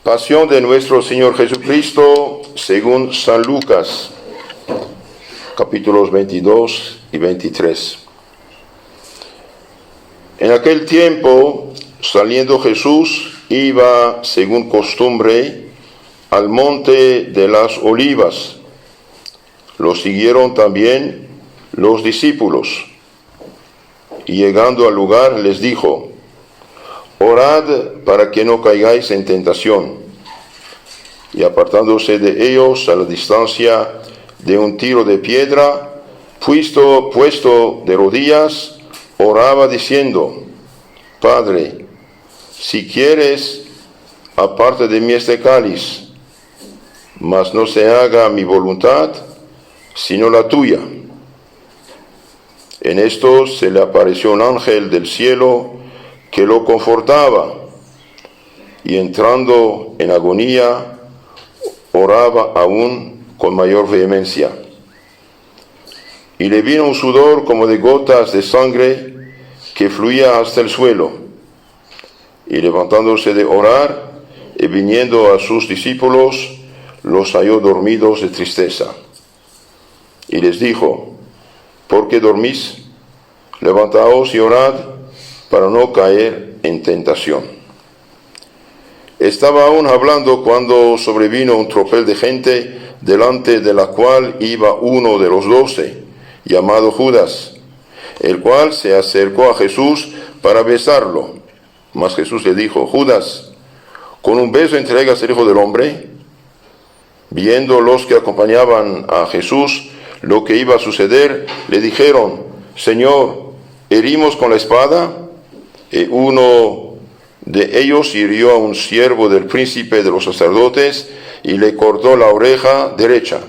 Pasión de nuestro Señor Jesucristo según San Lucas, capítulos 22 y 23. En aquel tiempo, saliendo Jesús, iba, según costumbre, al monte de las Olivas. Lo siguieron también los discípulos. Y llegando al lugar les dijo: orad para que no caigáis en tentación. Y apartándose de ellos a la distancia de un tiro de piedra, puesto de rodillas, oraba diciendo: Padre, si quieres, aparte de mí este cáliz, mas no se haga mi voluntad, sino la tuya. En esto se le apareció un ángel del cielo que lo confortaba, y entrando en agonía, oraba aún con mayor vehemencia. Y le vino un sudor como de gotas de sangre que fluía hasta el suelo. Y levantándose de orar y viniendo a sus discípulos, los halló dormidos de tristeza. Y les dijo: ¿por qué dormís? Levantaos y orad para no caer en tentación. Estaba aún hablando cuando sobrevino un tropel de gente, delante de la cual iba uno de los 12, llamado Judas, el cual se acercó a Jesús para besarlo. Mas Jesús le dijo: Judas, ¿con un beso entregas al Hijo del Hombre? Viendo los que acompañaban a Jesús lo que iba a suceder, le dijeron: Señor, ¿herimos con la espada? Y uno de ellos hirió a un siervo del príncipe de los sacerdotes y le cortó la oreja derecha.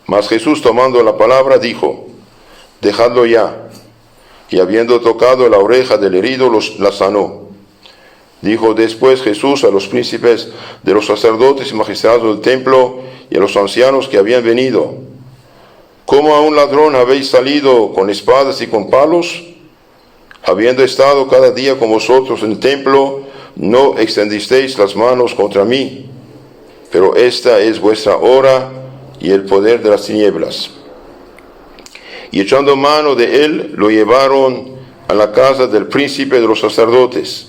Mas Jesús, tomando la palabra, dijo: dejadlo ya. Y habiendo tocado la oreja del herido, la sanó. Dijo después Jesús a los príncipes de los sacerdotes y magistrados del templo y a los ancianos que habían venido: ¿cómo a un ladrón habéis salido con espadas y con palos? Habiendo estado cada día con vosotros en el templo, no extendisteis las manos contra mí. Pero esta es vuestra hora y el poder de las tinieblas. Y echando mano de él, lo llevaron a la casa del príncipe de los sacerdotes.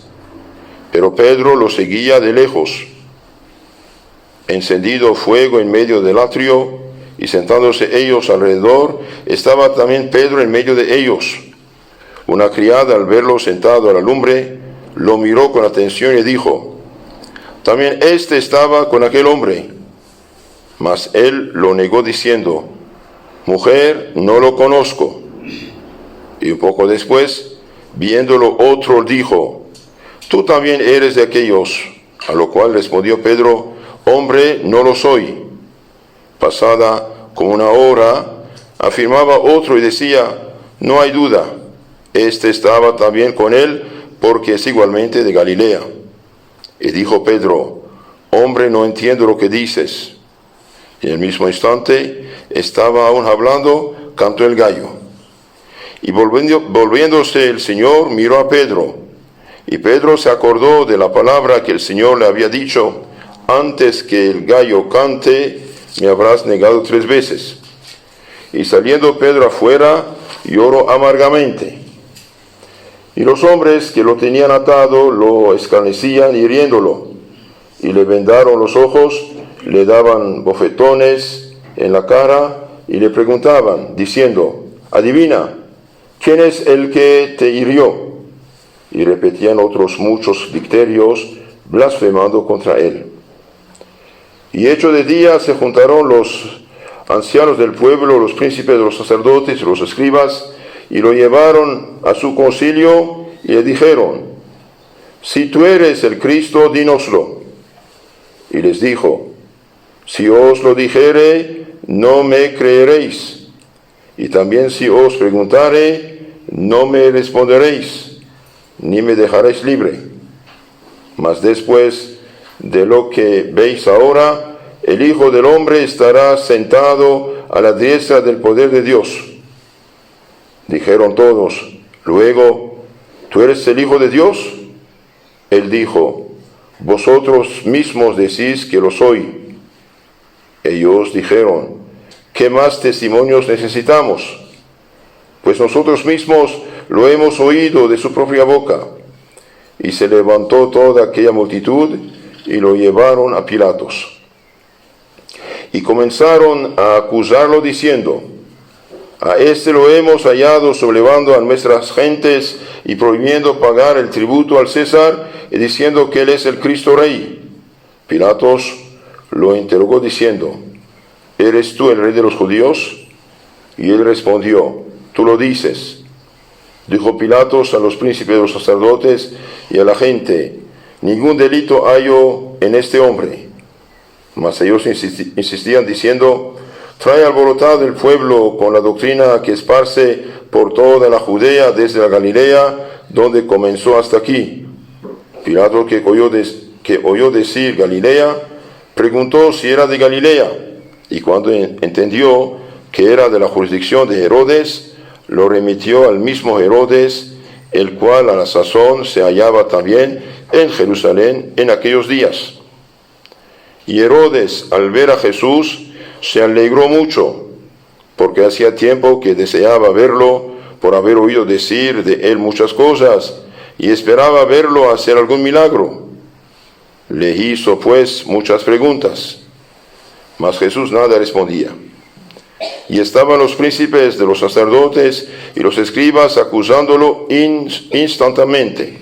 Pero Pedro lo seguía de lejos. Encendido fuego en medio del atrio, y sentándose ellos alrededor, estaba también Pedro en medio de ellos. Una criada, al verlo sentado a la lumbre, lo miró con atención y dijo: también éste estaba con aquel hombre. Mas él lo negó diciendo: mujer, no lo conozco. Y un poco después, viéndolo otro, dijo: tú también eres de aquellos. A lo cual respondió Pedro: hombre, no lo soy. Pasada como una hora, afirmaba otro y decía: no hay duda, este estaba también con él, porque es igualmente de Galilea. Y dijo Pedro: hombre, no entiendo lo que dices. Y en el mismo instante, estaba aún hablando, cantó el gallo. Y volviéndose el Señor, miró a Pedro. Y Pedro se acordó de la palabra que el Señor le había dicho: antes que el gallo cante, me habrás negado 3 veces. Y saliendo Pedro afuera, lloró amargamente. Y los hombres que lo tenían atado lo escarnecían hiriéndolo, y le vendaron los ojos, le daban bofetones en la cara, y le preguntaban, diciendo: adivina, ¿quién es el que te hirió? Y repetían otros muchos dicterios, blasfemando contra él. Y hecho de día se juntaron los ancianos del pueblo, los príncipes de los sacerdotes y los escribas, y lo llevaron a su concilio y le dijeron: si tú eres el Cristo, dínoslo. Y les dijo: si os lo dijere, no me creeréis. Y también si os preguntare, no me responderéis, ni me dejaréis libre. Mas después de lo que veis ahora, el Hijo del Hombre estará sentado a la diestra del poder de Dios. Dijeron todos: luego, ¿tú eres el Hijo de Dios? Él dijo: vosotros mismos decís que lo soy. Ellos dijeron, ¿qué más testimonios necesitamos? Pues nosotros mismos lo hemos oído de su propia boca. Y se levantó toda aquella multitud y lo llevaron a Pilatos. Y comenzaron a acusarlo diciendo, a este lo hemos hallado sublevando a nuestras gentes y prohibiendo pagar el tributo al César y diciendo que él es el Cristo Rey. Pilatos lo interrogó diciendo, ¿eres tú el rey de los judíos? Y él respondió, tú lo dices. Dijo Pilatos a los príncipes de los sacerdotes y a la gente, ningún delito hallo en este hombre. Mas ellos insistían diciendo, trae alborotado el pueblo con la doctrina que esparce por toda la Judea desde la Galilea, donde comenzó hasta aquí. Pilato, que oyó decir Galilea, preguntó si era de Galilea, y cuando entendió que era de la jurisdicción de Herodes, lo remitió al mismo Herodes, el cual a la sazón se hallaba también en Jerusalén en aquellos días. Y Herodes, al ver a Jesús, se alegró mucho, porque hacía tiempo que deseaba verlo, por haber oído decir de él muchas cosas, y esperaba verlo hacer algún milagro. Le hizo pues muchas preguntas, mas Jesús nada respondía. Y estaban los príncipes de los sacerdotes y los escribas acusándolo instantáneamente.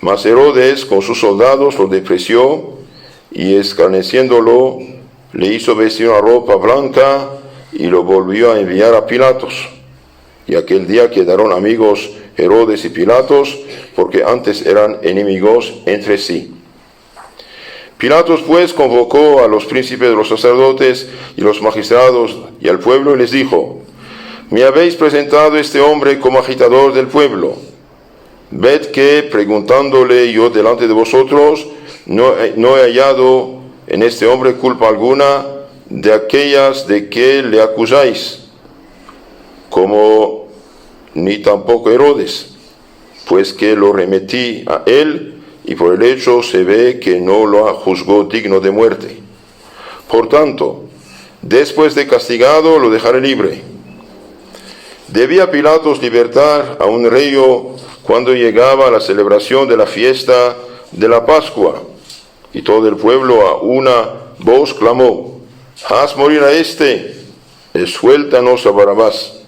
Mas Herodes con sus soldados lo despreció, y escarneciéndolo, le hizo vestir una ropa blanca y lo volvió a enviar a Pilatos. Y aquel día quedaron amigos Herodes y Pilatos, porque antes eran enemigos entre sí. Pilatos pues convocó a los príncipes de los sacerdotes y los magistrados y al pueblo y les dijo, me habéis presentado este hombre como agitador del pueblo. Ved que, preguntándole yo delante de vosotros, no he hallado en este hombre culpa alguna de aquellas de que le acusáis, como ni tampoco Herodes, pues que lo remetí a él, y por el hecho se ve que no lo juzgó digno de muerte. Por tanto, después de castigado, lo dejaré libre. Debía Pilatos libertar a un rey cuando llegaba la celebración de la fiesta de la Pascua, y todo el pueblo a una voz clamó, haz morir a este, suéltanos a Barrabás,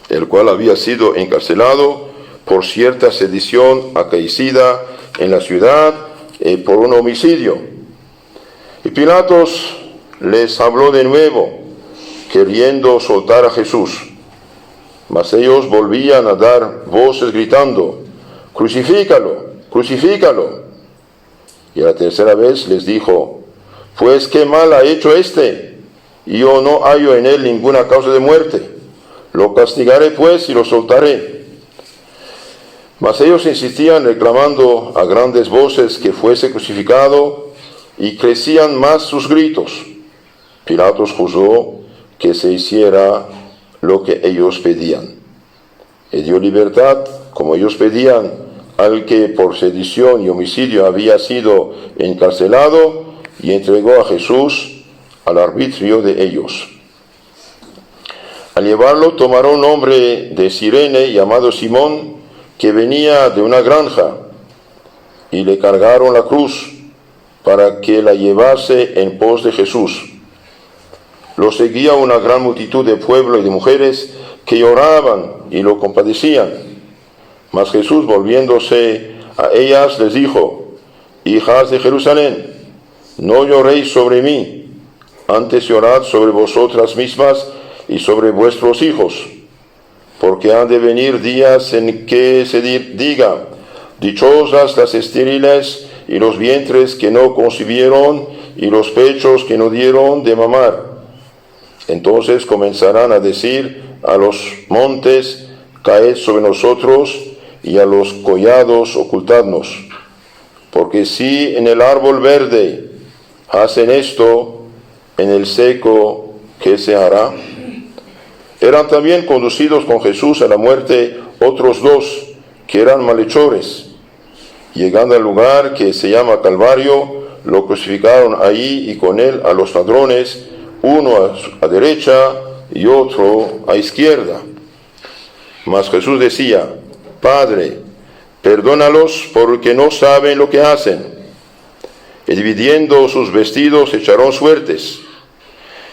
el cual había sido encarcelado por cierta sedición acaecida en la ciudad por un homicidio. Y Pilatos les habló de nuevo, queriendo soltar a Jesús. Mas ellos volvían a dar voces gritando, crucifícalo, crucifícalo. Y a la tercera vez les dijo, pues qué mal ha hecho este, y yo no hallo en él ninguna causa de muerte. Lo castigaré pues y lo soltaré. Mas ellos insistían reclamando a grandes voces que fuese crucificado, y crecían más sus gritos. Pilatos juzgó que se hiciera lo que ellos pedían. Y dio libertad, como ellos pedían, al que por sedición y homicidio había sido encarcelado, y entregó a Jesús al arbitrio de ellos. Al llevarlo tomaron un hombre de Cirene llamado Simón, que venía de una granja, y le cargaron la cruz para que la llevase en pos de Jesús. Lo seguía una gran multitud de pueblo y de mujeres que lloraban y lo compadecían. Mas Jesús, volviéndose a ellas, les dijo, hijas de Jerusalén, no lloréis sobre mí, antes llorad sobre vosotras mismas y sobre vuestros hijos, porque han de venir días en que se diga, dichosas las estériles y los vientres que no concibieron y los pechos que no dieron de mamar. Entonces comenzarán a decir a los montes, caed sobre nosotros, y a los collados ocultadnos. Porque si en el árbol verde hacen esto, en el seco, ¿qué se hará? Eran también conducidos con Jesús a la muerte otros dos, que eran malhechores, Llegando al lugar que se llama Calvario, lo crucificaron ahí y con él a los ladrones, uno a derecha y otro a izquierda. Mas Jesús decía: Padre, perdónalos porque no saben lo que hacen. Y dividiendo sus vestidos echaron suertes.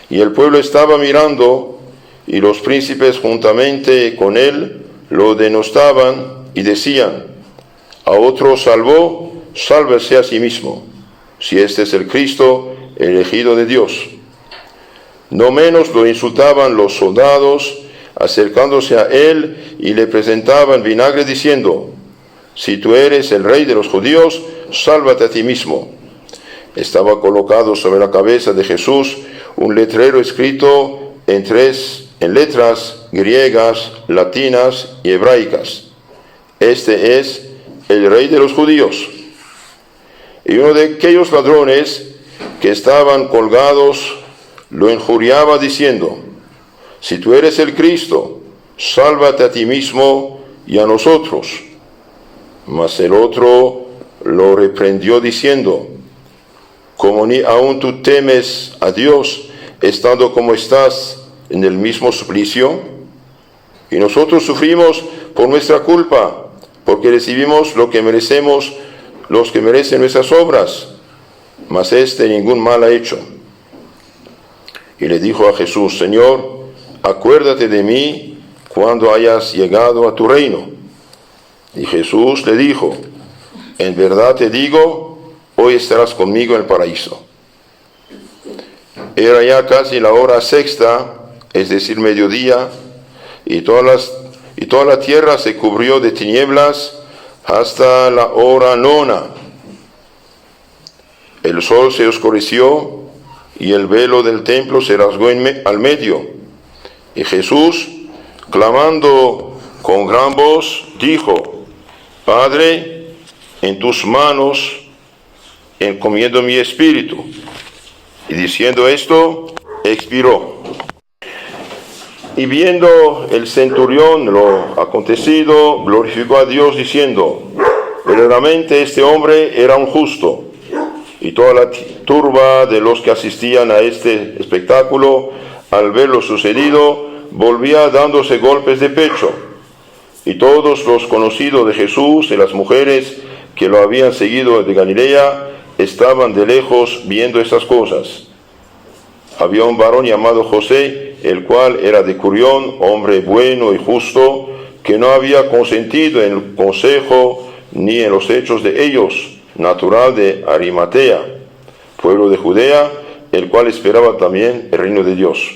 Y el pueblo estaba mirando, y los príncipes juntamente con él lo denostaban y decían: a otro salvó, sálvese a sí mismo, si este es el Cristo, el elegido de Dios. No menos lo insultaban los soldados, acercándose a él y le presentaban vinagre diciendo: si tú eres el rey de los judíos, sálvate a ti mismo. Estaba colocado sobre la cabeza de Jesús un letrero escrito en letras griegas, latinas y hebraicas: este es el rey de los judíos. Y uno de aquellos ladrones que estaban colgados lo injuriaba diciendo: si tú eres el Cristo, sálvate a ti mismo y a nosotros. Mas el otro lo reprendió diciendo: como ni aun tú temes a Dios, estando como estás en el mismo suplicio. Y nosotros sufrimos por nuestra culpa, porque recibimos lo que merecemos, los que merecen nuestras obras, mas este ningún mal ha hecho. Y le dijo a Jesús: Señor, acuérdate de mí cuando hayas llegado a tu reino. Y Jesús le dijo: en verdad te digo, hoy estarás conmigo en el paraíso. Era ya casi la hora sexta, es decir, mediodía, y toda la tierra se cubrió de tinieblas hasta la hora nona. El sol se oscureció y el velo del templo se rasgó al medio. Y Jesús, clamando con gran voz, dijo: Padre, en tus manos encomiendo mi espíritu. Y diciendo esto, expiró. Y viendo el centurión lo acontecido, glorificó a Dios diciendo: verdaderamente este hombre era un justo. Y toda la turba de los que asistían a este espectáculo, al ver lo sucedido, volvía dándose golpes de pecho. Y todos los conocidos de Jesús y las mujeres que lo habían seguido de Galilea estaban de lejos viendo estas cosas. Había un varón llamado José, el cual era de Curión, hombre bueno y justo, que no había consentido en el consejo ni en los hechos de ellos, natural de Arimatea, pueblo de Judea, el cual esperaba también el reino de Dios.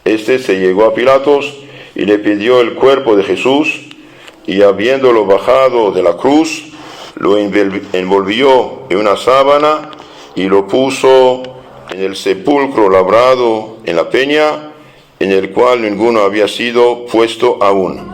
Este se llegó a Pilatos y le pidió el cuerpo de Jesús, y habiéndolo bajado de la cruz, lo envolvió en una sábana y lo puso en el sepulcro labrado en la peña, en el cual ninguno había sido puesto aún.